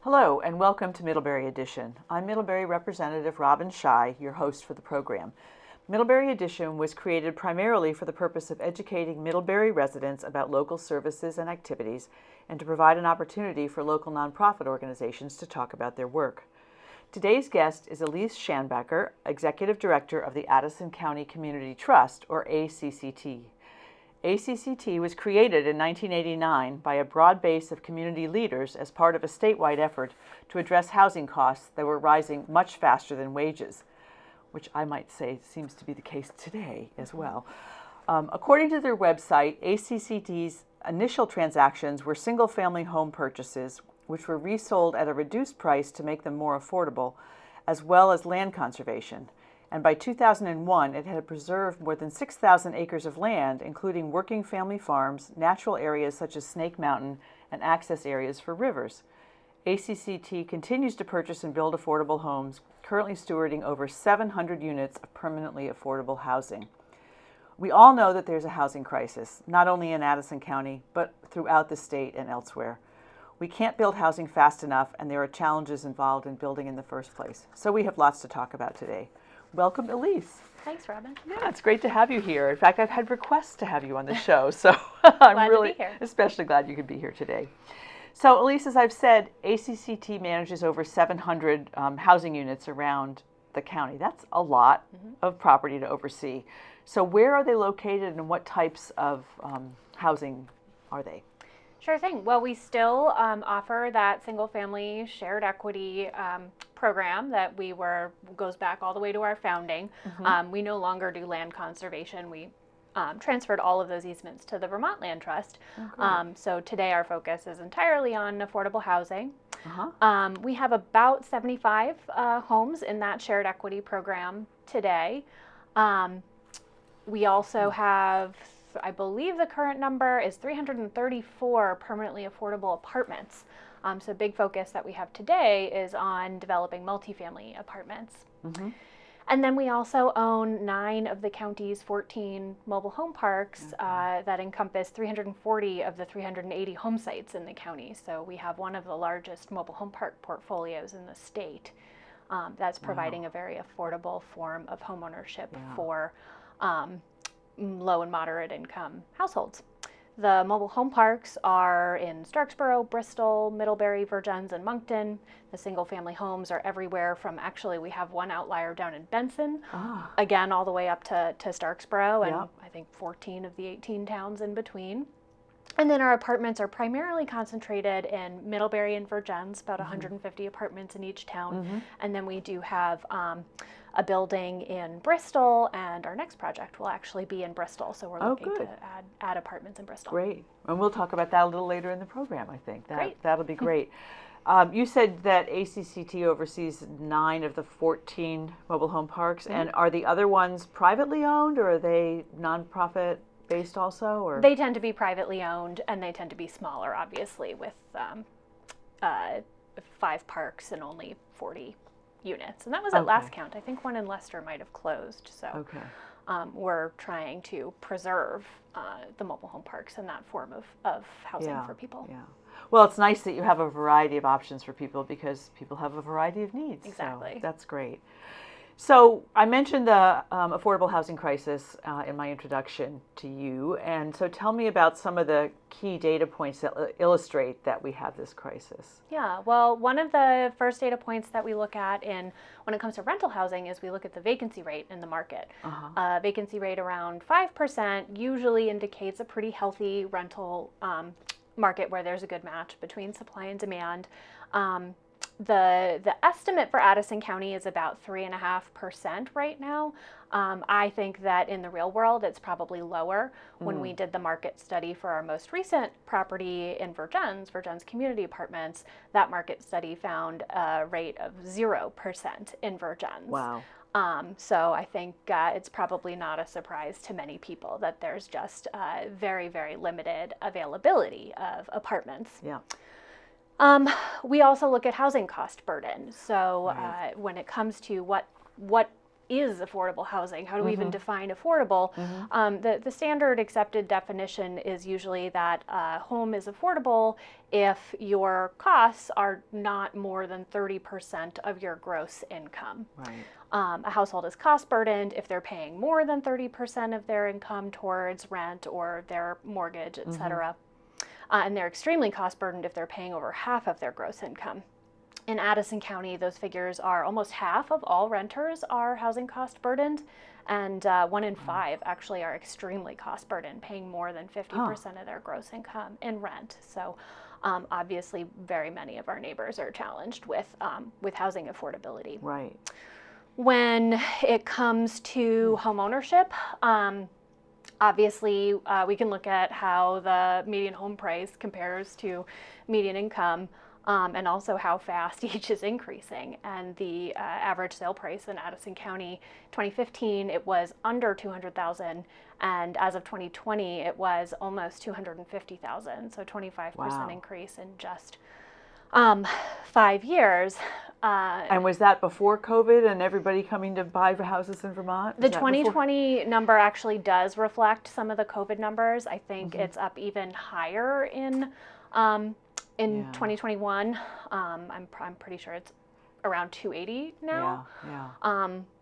Hello and welcome to Middlebury Edition. I'm Middlebury Representative Robin Scheu, your host for the program. Middlebury Edition was created primarily for the purpose of educating Middlebury residents about local services and activities and to provide an opportunity for local nonprofit organizations to talk about their work. Today's guest is Elise Shanbacker, Executive Director of the Addison County Community Trust, or ACCT. ACCT was created in 1989 by a broad base of community leaders as part of a statewide effort to address housing costs that were rising much faster than wages, which I might say seems to be the case today as well. According to their website, ACCT's initial transactions were single-family home purchases, which were resold at a reduced price to make them more affordable, as well as land conservation. And by 2001, it had preserved more than 6,000 acres of land, including working family farms, natural areas such as Snake Mountain, and access areas for rivers. ACCT continues to purchase and build affordable homes, currently stewarding over 700 units of permanently affordable housing. We all know that there's a housing crisis, not only in Addison County, but throughout the state and elsewhere. We can't build housing fast enough, and there are challenges involved in building in the first place. So we have lots to talk about today. Welcome, Elise. Thanks, Robin. Yeah, it's great to have you here. In fact, I've had requests to have you on the show, so I'm really especially glad you could be here today. So, Elise, as I've said, ACCT manages over 700 housing units around the county. That's a lot of property to oversee. So where are they located and what types of housing are they? Sure thing. Well, we still offer that single-family shared equity program that goes back all the way to our founding. We no longer do land conservation. We transferred all of those easements to the Vermont Land Trust. So today our focus is entirely on affordable housing. We have about 75 homes in that shared equity program today. We also have, I believe the current number is 334 permanently affordable apartments. So a big focus that we have today is on developing multifamily apartments. And then we also own 9 of the county's 14 mobile home parks that encompass 340 of the 380 home sites in the county. So we have one of the largest mobile home park portfolios in the state that's providing a very affordable form of homeownership for low and moderate income households. The mobile home parks are in Starksboro, Bristol, Middlebury, Vergennes, and Moncton. The single family homes are everywhere from, actually we have one outlier down in Benson, again all the way up to Starksboro, and I think 14 of the 18 towns in between. And then our apartments are primarily concentrated in Middlebury and Vergennes, about 150 apartments in each town. And then we do have a building in Bristol, and our next project will actually be in Bristol. So we're looking to add apartments in Bristol. Great. And we'll talk about that a little later in the program, I think. That'll be great. You said that ACCT oversees 9 of the 14 mobile home parks. And are the other ones privately owned, or are they nonprofit based also? Or? They tend to be privately owned, and they tend to be smaller, obviously, with 5 parks and only 40 units. And that was at last count. I think one in Leicester might have closed. So we're trying to preserve the mobile home parks and that form of housing for people. Well, it's nice that you have a variety of options for people because people have a variety of needs. Exactly. So that's great. So I mentioned the affordable housing crisis in my introduction to you. And so tell me about some of the key data points that illustrate that we have this crisis. Yeah, well, one of the first data points that we look at when it comes to rental housing is we look at the vacancy rate in the market. Vacancy rate around 5% usually indicates a pretty healthy rental market where there's a good match between supply and demand. The estimate for Addison County is about 3.5% right now. I think that in the real world it's probably lower. When we did the market study for our most recent property in Vergennes Community Apartments, that market study found a rate of 0% in Vergennes. Wow. So I think it's probably not a surprise to many people that there's just very, very limited availability of apartments. We also look at housing cost burden. So when it comes to what is affordable housing? How do we even define affordable? The standard accepted definition is usually that a home is affordable if your costs are not more than 30% of your gross income. Right. A household is cost burdened if they're paying more than 30% of their income towards rent or their mortgage, etc. And they're extremely cost burdened if they're paying over half of their gross income. In Addison County, those figures are almost half of all renters are housing cost burdened, and 1 in 5 actually are extremely cost burdened, paying more than 50% of their gross income in rent. So obviously very many of our neighbors are challenged with housing affordability. Right. When it comes to home ownership, obviously we can look at how the median home price compares to median income. And also how fast each is increasing. And the average sale price in Addison County, 2015, it was under $200,000, and as of 2020, it was almost $250,000. So 25% increase in just 5 years. And was that before COVID and everybody coming to buy houses in Vermont? The 2020 number actually does reflect some of the COVID numbers. I think it's up even higher in 2021. I'm pretty sure it's around 280 now,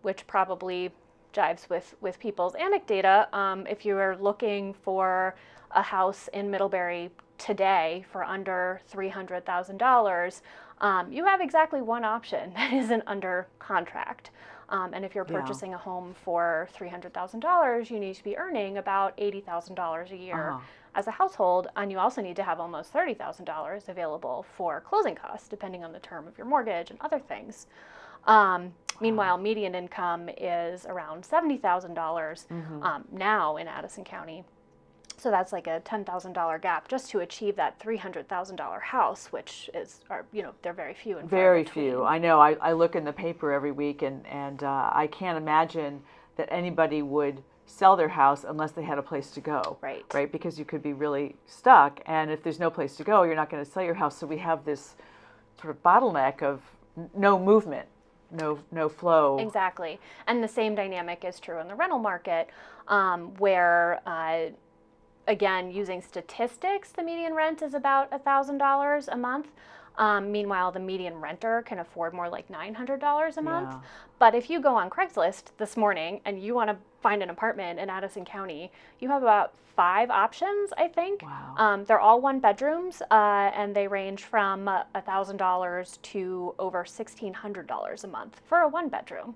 which probably jives with people's Acct data. If you are looking for a house in Middlebury today for under $300,000, you have exactly one option that isn't under contract. And if you're purchasing a home for $300,000, you need to be earning about $80,000 a year as a household, and you also need to have almost $30,000 available for closing costs, depending on the term of your mortgage and other things. Meanwhile, median income is around $70,000 now in Addison County. So that's like a $10,000 gap just to achieve that $300,000 house, which is, they're very few and far between. Very few. I know. I look in the paper every week, and I can't imagine that anybody would sell their house unless they had a place to go. Right. Right? Because you could be really stuck, and if there's no place to go, you're not going to sell your house. So we have this sort of bottleneck of no movement, no flow. Exactly. And the same dynamic is true in the rental market, where again, using statistics, the median rent is about $1,000 a month. Meanwhile, the median renter can afford more like $900 a month. But if you go on Craigslist this morning and you want to find an apartment in Addison County, you have about 5 options, I think. Wow. They're all 1 bedrooms, and they range from $1,000 to over $1,600 a month for a 1 bedroom.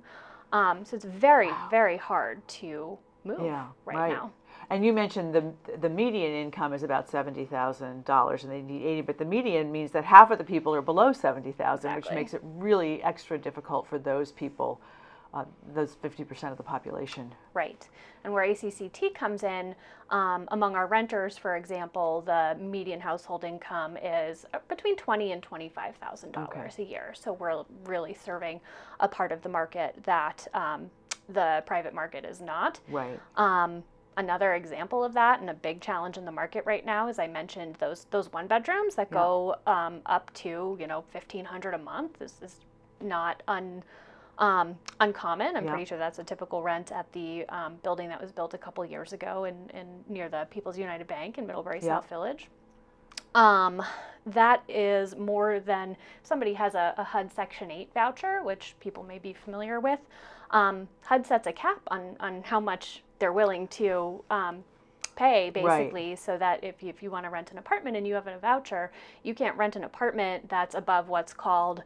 So it's very, very hard to move right now. And you mentioned the median income is about $70,000, and they need 80. But the median means that half of the people are below $70,000, which makes it really extra difficult for those people, those 50% of the population. Right. And where ACCT comes in, among our renters, for example, the median household income is between $20,000 and $25,000 a year. So we're really serving a part of the market that the private market is not. Right. Another example of that, and a big challenge in the market right now, as I mentioned, those 1 bedrooms that go up to $1,500 a month is not uncommon. I'm pretty sure that's a typical rent at the building that was built a couple years ago in near the People's United Bank in Middlebury South Village. That is more than somebody has a HUD Section 8 voucher, which people may be familiar with. HUD sets a cap on how much they're willing to pay, basically, so that if you want to rent an apartment and you have a voucher, you can't rent an apartment that's above what's called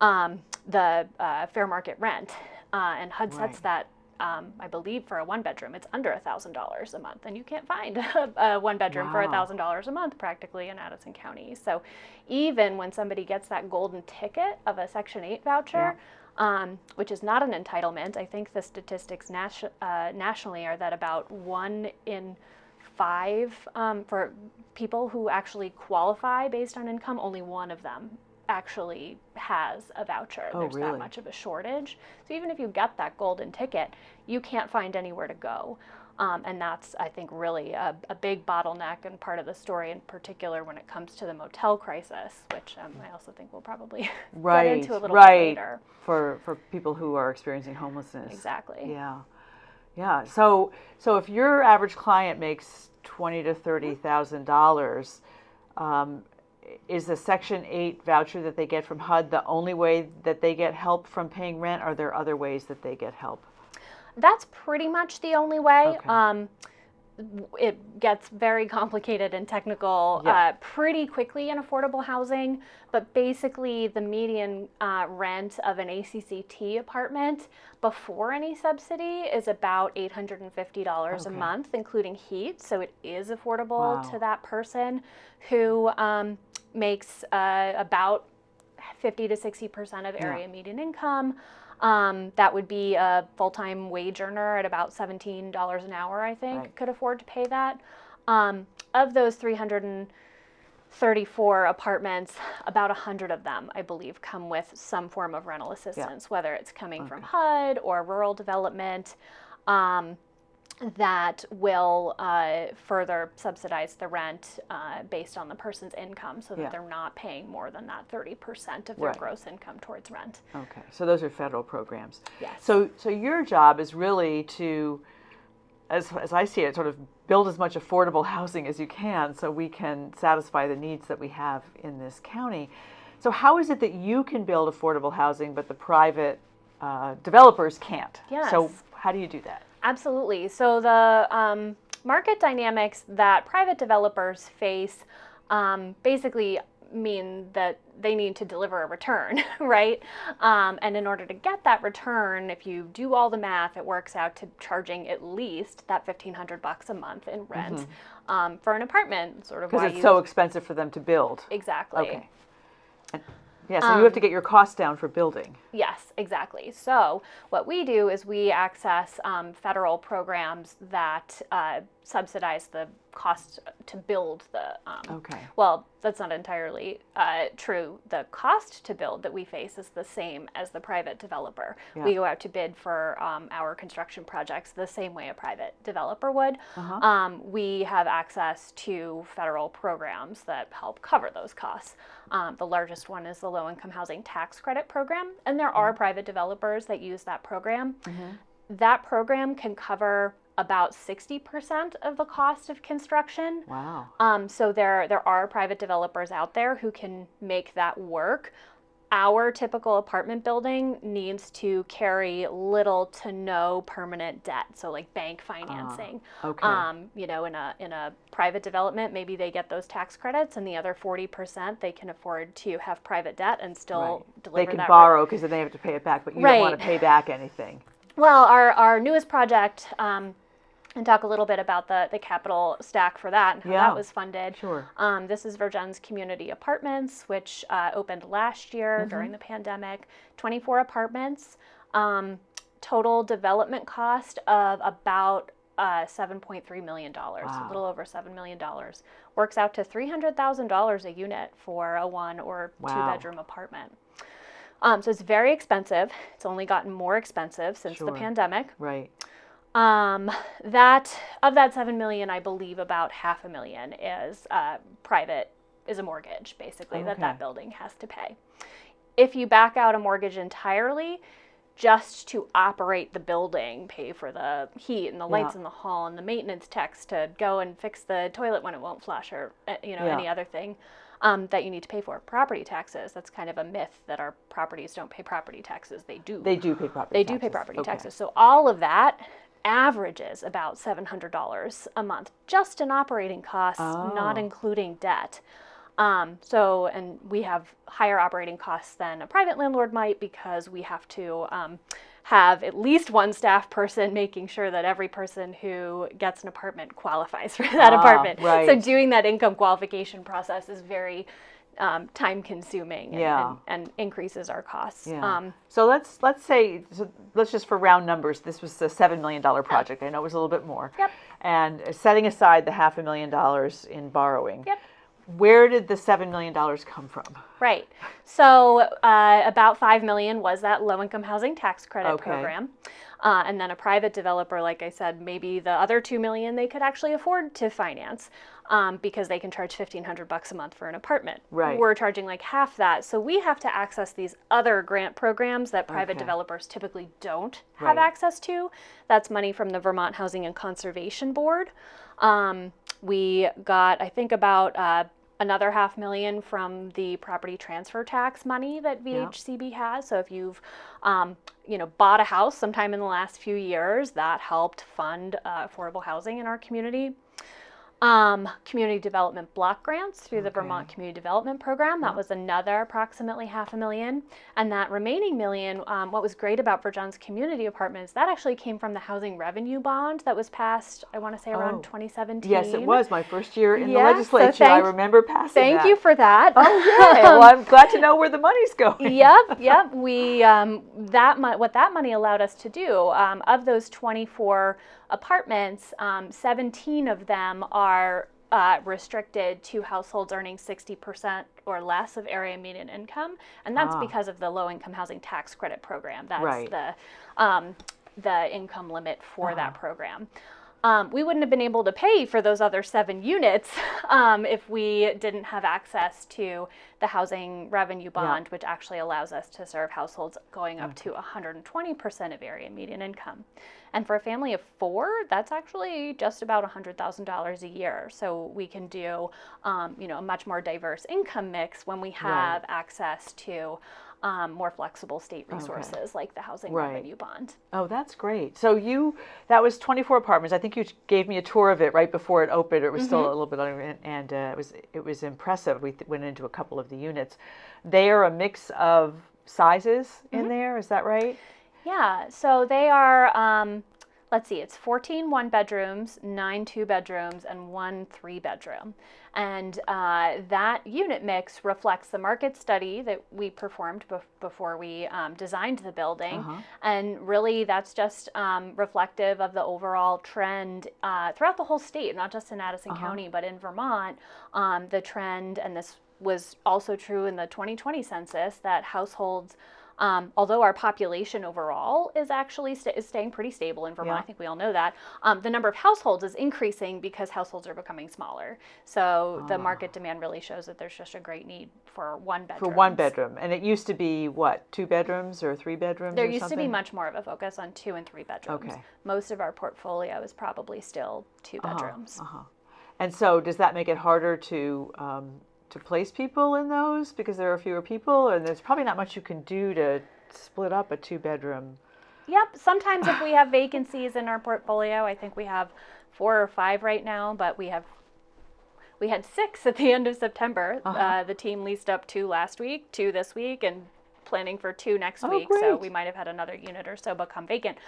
the fair market rent. And HUD sets that, I believe, for a 1 bedroom, it's under $1,000 a month. And you can't find a 1 bedroom for $1,000 a month practically in Addison County. So even when somebody gets that golden ticket of a Section 8 voucher, which is not an entitlement. I think the statistics nationally are that about 1 in 5 for people who actually qualify based on income, only 1 of them actually has a voucher. There's that much of a shortage. So even if you get that golden ticket, you can't find anywhere to go. And that's, I think, really a big bottleneck and part of the story in particular when it comes to the motel crisis, which I also think we'll probably get into a little bit later. For people who are experiencing homelessness. Exactly. Yeah. Yeah. So if your average client makes $20,000 to $30,000, is the Section 8 voucher that they get from HUD the only way that they get help from paying rent? Are there other ways that they get help? That's pretty much the only way. Okay. It gets very complicated and technical pretty quickly in affordable housing, but basically the median rent of an ACCT apartment before any subsidy is about $850 a month, including heat, so it is affordable to that person who makes about 50 to 60% of area median income. That would be a full-time wage earner at about $17 an hour, I think, could afford to pay that. Of those 334 apartments, about 100 of them, I believe, come with some form of rental assistance, whether it's coming from HUD or rural development, that will further subsidize the rent based on the person's income so that they're not paying more than that 30% of their gross income towards rent. Okay, so those are federal programs. Yes. So your job is really to, as I see it, sort of build as much affordable housing as you can so we can satisfy the needs that we have in this county. So how is it that you can build affordable housing but the private developers can't? Yes. So how do you do that? Absolutely. So the market dynamics that private developers face basically mean that they need to deliver a return, right? And in order to get that return, if you do all the math, it works out to charging at least that $1,500 a month in rent for an apartment. Sort of because it's so expensive for them to build. Exactly. Okay. Yeah, so you have to get your costs down for building. Yes, exactly. So what we do is we access federal programs that subsidize the cost to build the, well, that's not entirely true. The cost to build that we face is the same as the private developer. Yeah. We go out to bid for our construction projects the same way a private developer would. We have access to federal programs that help cover those costs. The largest one is the Low-Income Housing Tax Credit Program, and there are private developers that use that program. That program can cover about 60% of the cost of construction. Wow. So there are private developers out there who can make that work. Our typical apartment building needs to carry little to no permanent debt, so like bank financing. You know, in a private development, maybe they get those tax credits, and the other 40% they can afford to have private debt and still deliver that. They can borrow because then they have to pay it back, but you don't want to pay back anything. Well, our newest project, and talk a little bit about the capital stack for that and how that was funded. Sure. This is Virgin's Community Apartments, which opened last year during the pandemic. 24 apartments, total development cost of about $7.3 million, a little over $7 million. Works out to $300,000 a unit for a 1 or 2 bedroom apartment. So it's very expensive. It's only gotten more expensive since the pandemic. Right. That of that $7 million, I believe about $500,000 is private, is a mortgage basically that building has to pay. If you back out a mortgage entirely, just to operate the building, pay for the heat and the lights in the hall and the maintenance techs to go and fix the toilet when it won't flush or any other thing that you need to pay for. Property taxes, that's kind of a myth that our properties don't pay property taxes. They do. They do pay property taxes. They do pay property taxes. So all of that averages about $700 a month, just in operating costs, not including debt. And we have higher operating costs than a private landlord might because we have to have at least one staff person making sure that every person who gets an apartment qualifies for that apartment. Right. So doing that income qualification process is very time consuming and increases our costs. So let's say, let's just for round numbers, this was a $7 million project. I know it was a little bit more. And setting aside the $500,000 in borrowing. Where did the $7 million come from? Right. So about $5 million was that low-income housing tax credit program. And then a private developer, like I said, maybe the other $2 million they could actually afford to finance. Because they can charge $1,500 a month for an apartment. Right. We're charging like half that. So we have to access these other grant programs that private developers typically don't have access to. That's money from the Vermont Housing and Conservation Board. We got, I think, about another $500,000 from the property transfer tax money that VHCB has. So if you've bought a house sometime in the last few years, that helped fund affordable housing in our community. Community development block grants through the Vermont Community Development Program. That was another approximately $500,000. And that remaining $1 million, what was great about Virgin's community apartments, that actually came from the housing revenue bond that was passed, I want to say around 2017. Yes, it was my first year in the legislature. So I remember passing that. Thank you for that. Oh, yeah. Well, I'm glad to know where the money's going. Yep. We what that money allowed us to do, of those 24 apartments, 17 of them are restricted to households earning 60% or less of area median income, and that's because of the low-income housing tax credit program. That's the income limit for that program. We wouldn't have been able to pay for those other 7 units if we didn't have access to the housing revenue bond, which actually allows us to serve households going up to 120% of area median income. And for a family of 4, that's actually just about $100,000 a year. So we can do, a much more diverse income mix when we have access to more flexible state resources like the housing revenue bond. Oh, that's great. So that was 24 apartments. I think you gave me a tour of it right before it opened. It was still a little bit under, and it was impressive. We went into a couple of the units. They are a mix of sizes in there. Is that right? Yeah. So they are. Let's see, it's 14 one-bedrooms, 9 two-bedrooms, and 1 three-bedroom. And that unit mix reflects the market study that we performed before we designed the building. And really, that's just reflective of the overall trend throughout the whole state, not just in Addison County, but in Vermont. The trend, and this was also true in the 2020 census, that households, although our population overall is actually is staying pretty stable in Vermont, I think we all know that, the number of households is increasing because households are becoming smaller. So the market demand really shows that there's just a great need for one bedroom. For one bedroom. And it used to be, what, 2 bedrooms or 3 bedrooms There or used something? to be much more of a focus on 2 and 3 bedrooms. Most of our portfolio is probably still 2 bedrooms. And so does that make it harder to place people in those because there are fewer people, and there's probably not much you can do to split up a 2-bedroom? Yep. Sometimes if we have vacancies in our portfolio, I think we have 4 or 5 right now, but we had 6 at the end of September. The team leased up 2 last week, 2 this week, and planning for 2 next week. Great. So we might have had another unit or so become vacant.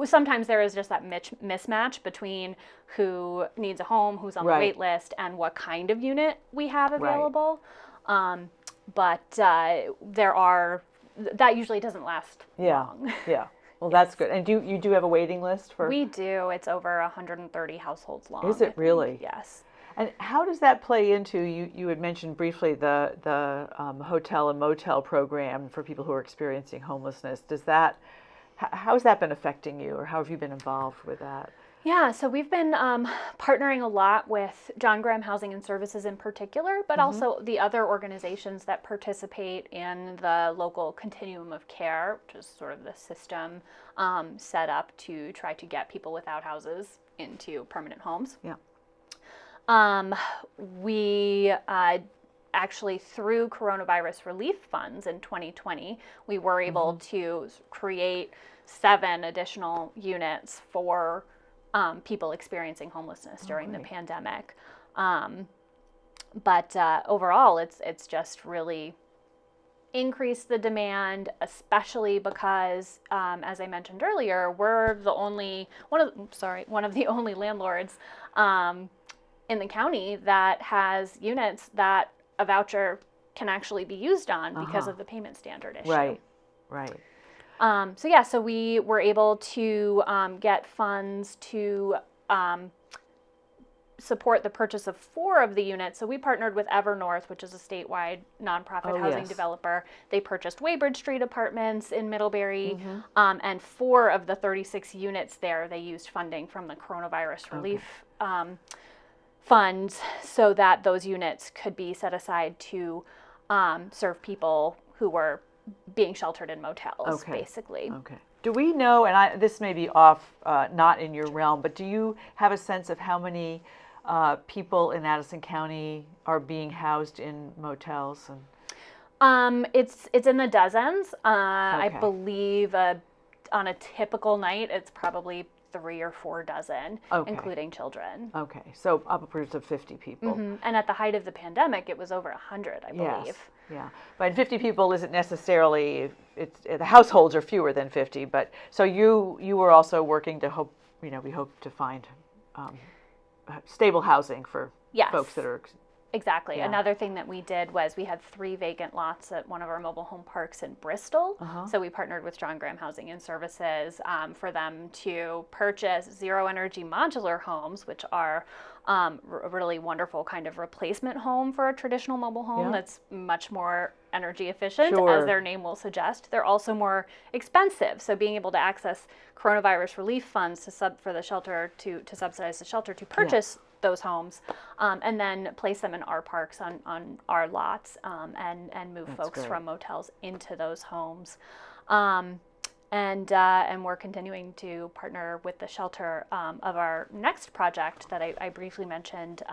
Sometimes there is just that mismatch between who needs a home, who's on the wait list, and what kind of unit we have available. But that usually doesn't last long. Well, that's good. And you do have a waiting list for? We do. It's over 130 households long. Is it really? Yes. And how does that play into, you had mentioned briefly the hotel and motel program for people who are experiencing homelessness. How has that been affecting you, or how have you been involved with that? Yeah, so we've been partnering a lot with John Graham Housing and Services in particular, but also the other organizations that participate in the local continuum of care, which is sort of the system set up to try to get people without houses into permanent homes. We actually, through coronavirus relief funds in 2020, we were able to create 7 additional units for people experiencing homelessness during the pandemic. But overall, it's just really increased the demand, especially because, as I mentioned earlier, we're one of the only landlords in the county that has units that a voucher can actually be used on because of the payment standard issue. Right. So we were able to get funds to support the purchase of 4 of the units. So we partnered with Evernorth, which is a statewide nonprofit housing developer. They purchased Waybridge Street apartments in Middlebury, and 4 of the 36 units there, they used funding from the coronavirus relief funds so that those units could be set aside to serve people who were being sheltered in motels, basically. Okay. Do we know, and this may be off, not in your realm, but do you have a sense of how many people in Addison County are being housed in motels? It's in the dozens. I believe on a typical night, it's probably 3 or 4 dozen, including children. Okay, so upwards of 50 people. And at the height of the pandemic, it was over 100, I believe. Yes, yeah. But 50 people isn't necessarily, the households are fewer than 50, but so you were also working to hope, we hope to find stable housing for folks that are... Exactly. Yeah. Another thing that we did was we had 3 vacant lots at one of our mobile home parks in Bristol. So we partnered with John Graham Housing and Services for them to purchase zero energy modular homes, which are a really wonderful kind of replacement home for a traditional mobile home that's much more energy efficient, as their name will suggest. They're also more expensive. So being able to access coronavirus relief funds to subsidize the shelter to purchase those homes, and then place them in our parks on our lots, and move folks from motels into those homes. And we're continuing to partner with the shelter of our next project that I briefly mentioned.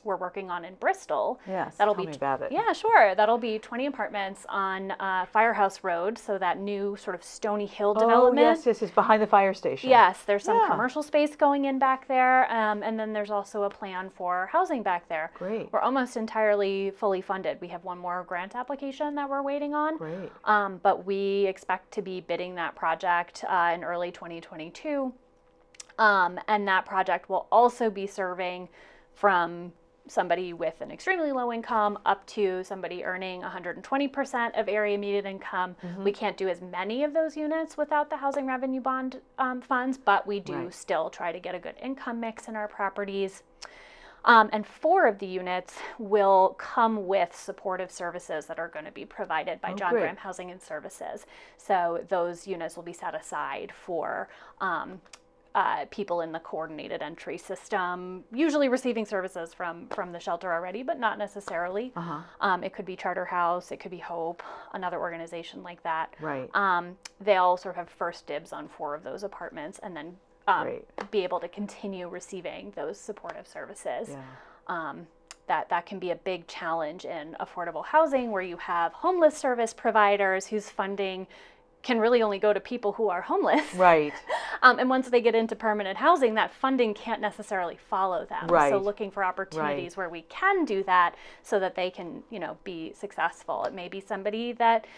We're working on in Bristol. Yes, tell me about it. Yeah, sure. That'll be 20 apartments on Firehouse Road, so that new sort of Stony Hill development. Yes, behind the fire station. Yes, there's some commercial space going in back there, and then there's also a plan for housing back there. Great. We're almost entirely fully funded. We have one more grant application that we're waiting on. Great. But we expect to be bidding that project in early 2022, and that project will also be serving from somebody with an extremely low income up to somebody earning 120% of area median income. We can't do as many of those units without the housing revenue bond funds, but we do still try to get a good income mix in our properties. And 4 of the units will come with supportive services that are going to be provided by John Graham Housing and Services. So those units will be set aside for people in the coordinated entry system, usually receiving services from the shelter already, but not necessarily. It could be Charter House, it could be Hope, another organization like that. Right. They'll sort of have first dibs on 4 of those apartments, and then be able to continue receiving those supportive services. That can be a big challenge in affordable housing, where you have homeless service providers whose funding can really only go to people who are homeless. Right. And once they get into permanent housing, that funding can't necessarily follow them. Right. So looking for opportunities where we can do that so that they can, be successful. It may be somebody that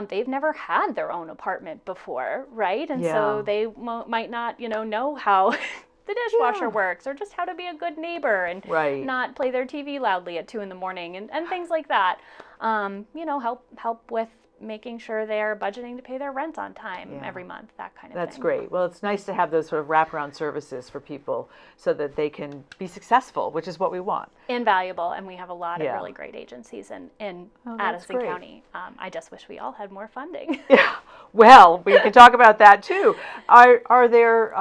they've never had their own apartment before, right? And so they might not, know how the dishwasher works, or just how to be a good neighbor and not play their TV loudly at 2 a.m. and things like that. Help with making sure they're budgeting to pay their rent on time every month, that kind of thing. That's great. Well, it's nice to have those sort of wraparound services for people so that they can be successful, which is what we want. Invaluable, and we have a lot of really great agencies in Addison County. I just wish we all had more funding. Yeah, well, we can talk about that too. Are there...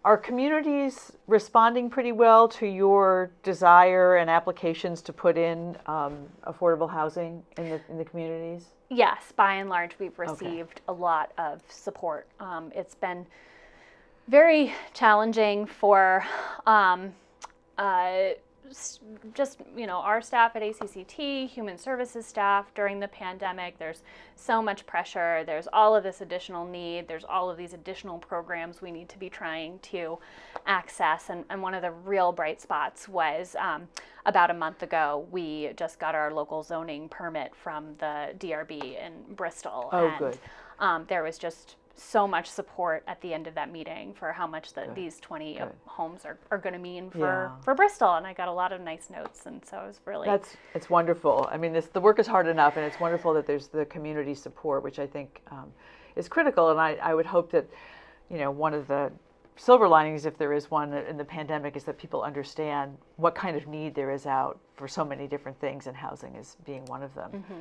Are communities responding pretty well to your desire and applications to put in affordable housing in the communities? Yes, by and large, we've received a lot of support. It's been very challenging for our staff at ACCT, human services staff during the pandemic. There's so much pressure. There's all of this additional need. There's all of these additional programs we need to be trying to access. And one of the real bright spots was about a month ago, we just got our local zoning permit from the DRB in Bristol. Good. There was just so much support at the end of that meeting for how much these 20 homes are going to mean for Bristol, and I got a lot of nice notes, and so it was really it's wonderful. I mean, the work is hard enough, and it's wonderful that there's the community support, which I think is critical. And I would hope that one of the silver linings, if there is one in the pandemic, is that people understand what kind of need there is out for so many different things, and housing is being one of them. Mm-hmm.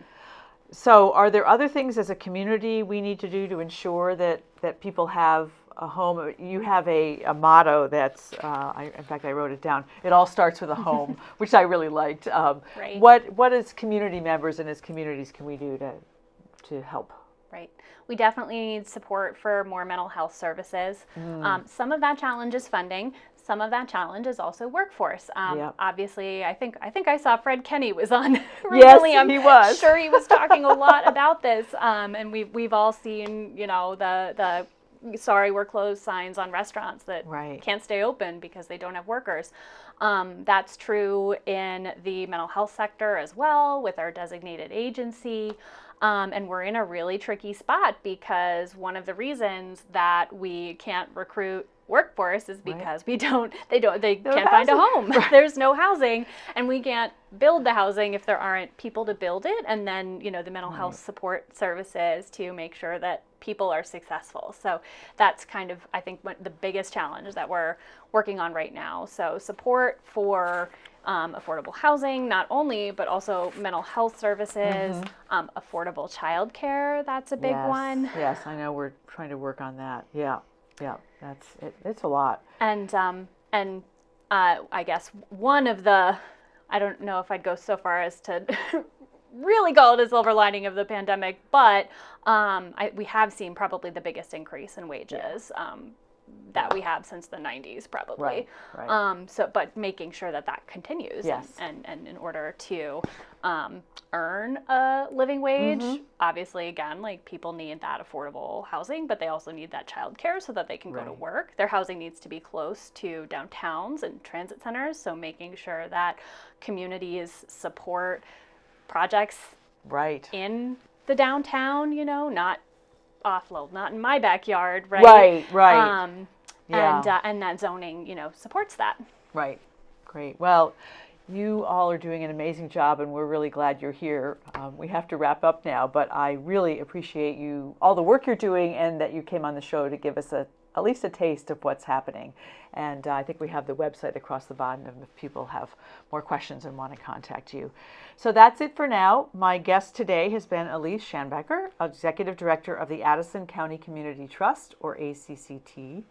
So are there other things as a community we need to do to ensure that people have a home? You have a motto that's, in fact, I wrote it down. It all starts with a home, which I really liked. Right. What as community members and as communities can we do to help? Right. We definitely need support for more mental health services. Some of that challenge is funding. Some of that challenge is also workforce. Yep. Obviously, I think I saw Fred Kenny was on recently. Yes, he was. Sure he was talking a lot about this. And we've all seen, the sorry we're closed signs on restaurants that Right. can't stay open because they don't have workers. That's true in the mental health sector as well with our designated agency. And we're in a really tricky spot because one of the reasons that we can't recruit workforce is because they can't find a home. Right. There's no housing, and we can't build the housing if there aren't people to build it, and then the mental health support services to make sure that people are successful. So that's kind of, I think, the biggest challenge that we're working on right now. So support for affordable housing, not only, but also mental health services, affordable childcare. That's a big one. Yes, I know we're trying to work on that. Yeah, that's it. It's a lot. And I guess one of the, I don't know if I'd go so far as to really call it a silver lining of the pandemic, but we have seen probably the biggest increase in wages. That we have since the 90s, probably. Right. But making sure that continues. Yes. And in order to earn a living wage, obviously, again, like people need that affordable housing, but they also need that childcare so that they can go to work. Their housing needs to be close to downtowns and transit centers. So making sure that communities support projects in the downtown, not offload, not in my backyard, right? Right. And that zoning, supports that. Right. Great. Well, you all are doing an amazing job, and we're really glad you're here. We have to wrap up now, but I really appreciate all the work you're doing, and that you came on the show to give us at least a taste of what's happening. And I think we have the website across the bottom if people have more questions and want to contact you. So that's it for now. My guest today has been Elise Shanbacker, Executive Director of the Addison County Community Trust, or ACCT.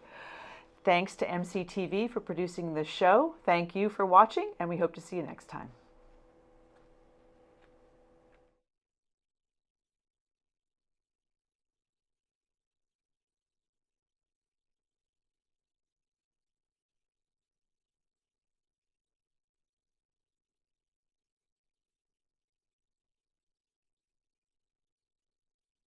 Thanks to MCTV for producing this show. Thank you for watching, and we hope to see you next time.